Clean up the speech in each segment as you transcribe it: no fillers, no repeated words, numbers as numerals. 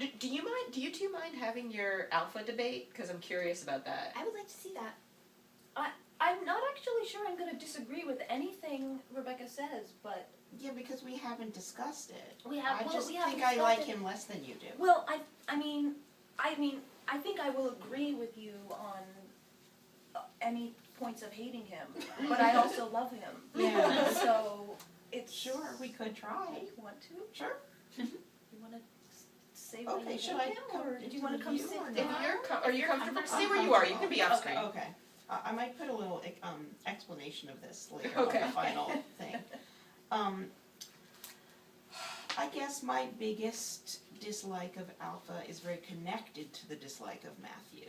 Do you mind? Do you two mind having your alpha debate? Because I'm curious about that. I would like to see that. I'm not actually sure I'm going to disagree with anything Rebecca says, but Yeah, because we haven't discussed it. I just think I like him less than you do. Well, I mean, I think I will agree with you on any points of hating him, but I also love him. Yeah. So it's Sure, we could try. Want to? Sure. You want to say what Okay, you should hate I him, come or do you into want to the come view sit or down? not? Are you comfortable? Stay I'm where you are. You comfortable. can be off screen. Okay. I might put a little explanation of this later Okay. on the final thing. I guess my biggest dislike of Alpha is very connected to the dislike of Matthew.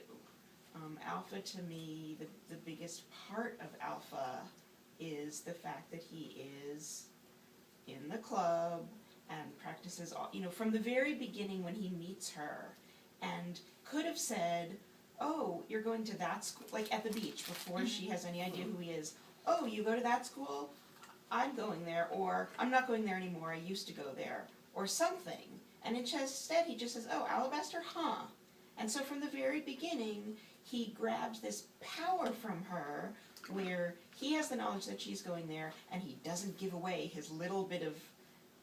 Alpha, to me, the biggest part of Alpha is the fact that he is in the club and practices all, from the very beginning when he meets her, and could have said, oh, you're going to that school, like at the beach, before she has any idea who he is. Oh, you go to that school? I'm going there, or I'm not going there anymore, I used to go there, or something. And instead he just says, oh, Alabaster, huh? And so from the very beginning, he grabs this power from her, where he has the knowledge that she's going there, and he doesn't give away his little bit of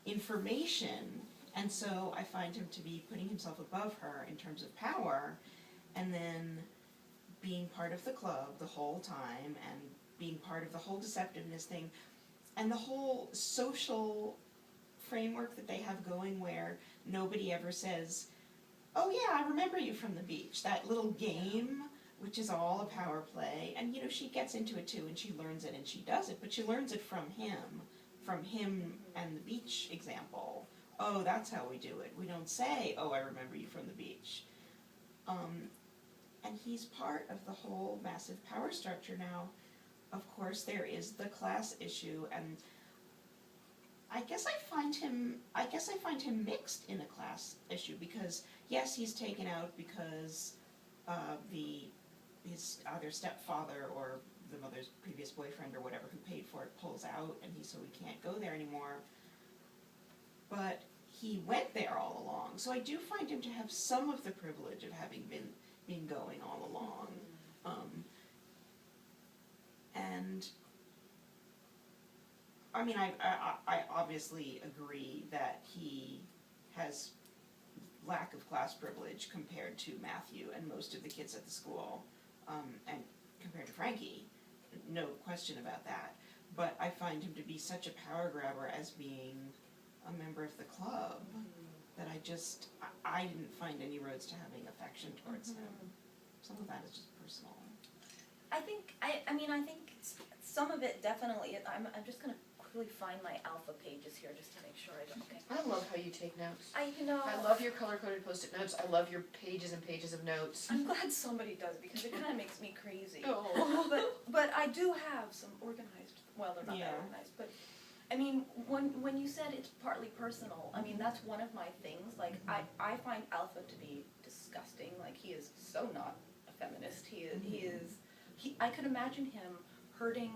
information. And so I find him to be putting himself above her in terms of power, and then being part of the club the whole time, and being part of the whole deceptiveness thing, and the whole social framework that they have going, where nobody ever says, oh yeah, I remember you from the beach, that little game, which is all a power play. And she gets into it too, and she learns it, and she does it, but she learns it from him and the beach example. Oh, that's how we do it. We don't say, oh, I remember you from the beach. And he's part of the whole massive power structure now. Of course, there is the class issue, and I guess I find him mixed in a class issue, because yes, he's taken out because his either stepfather or the mother's previous boyfriend or whatever who paid for it pulls out, and so he can't go there anymore. But he went there all along, so I do find him to have some of the privilege of having been going all along. And I mean, I obviously agree that he has lack of class privilege compared to Matthew and most of the kids at the school, and compared to Frankie, no question about that. But I find him to be such a power grabber as being a member of the club that I didn't find any roads to having affection towards him. Some of that is just personal. I think some of it definitely. I'm just gonna quickly find my alpha pages here just to make sure I don't. Okay. I love how you take notes. I love your color-coded Post-it notes. I love your pages and pages of notes. I'm glad somebody does, because it kind of makes me crazy. Oh. But I do have some organized. Well, they're not that organized, but I mean, when you said it's partly personal, I mean that's one of my things. Like I find Alpha to be disgusting. Like he is so not a feminist. I could imagine him hurting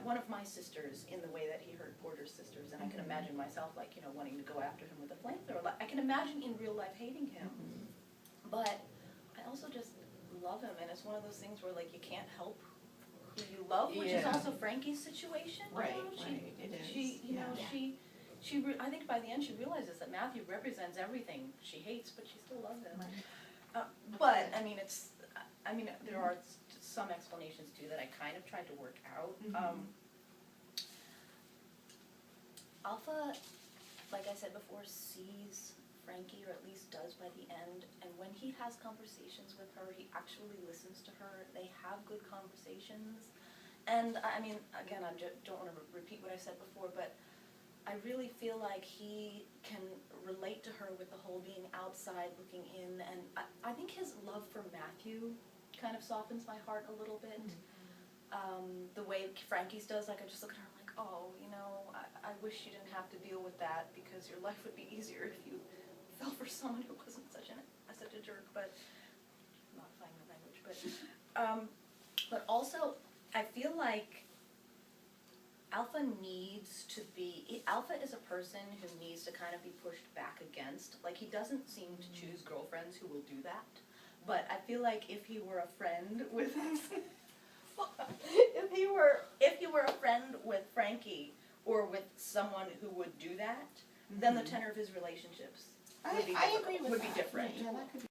one of my sisters in the way that he hurt Porter's sisters, and I can imagine myself wanting to go after him with a flamethrower. Like, I can imagine in real life hating him, but I also just love him, and it's one of those things where you can't help who you love, which is also Frankie's situation. Right, it is. I think by the end she realizes that Matthew represents everything she hates, but she still loves him. Right. But there are some explanations too that I kind of tried to work out. Alpha, like I said before, sees Frankie, or at least does by the end, and when he has conversations with her, he actually listens to her. They have good conversations, and I mean, again, I don't want to repeat what I said before, but I really feel like he can relate to her with the whole being outside looking in, and I think his love for Matthew kind of softens my heart a little bit. The way Frankie's does, I just look at her like, oh, I wish you didn't have to deal with that, because your life would be easier if you fell for someone who wasn't such a jerk. But I'm not finding the language. But also I feel like Alpha needs to be, Alpha is a person who needs to kind of be pushed back against. Like, he doesn't seem to choose girlfriends who will do that. But I feel like if he were a friend with, if he were a friend with Frankie, or with someone who would do that, then the tenor of his relationships would be I agree with would that. be different. Yeah, that could be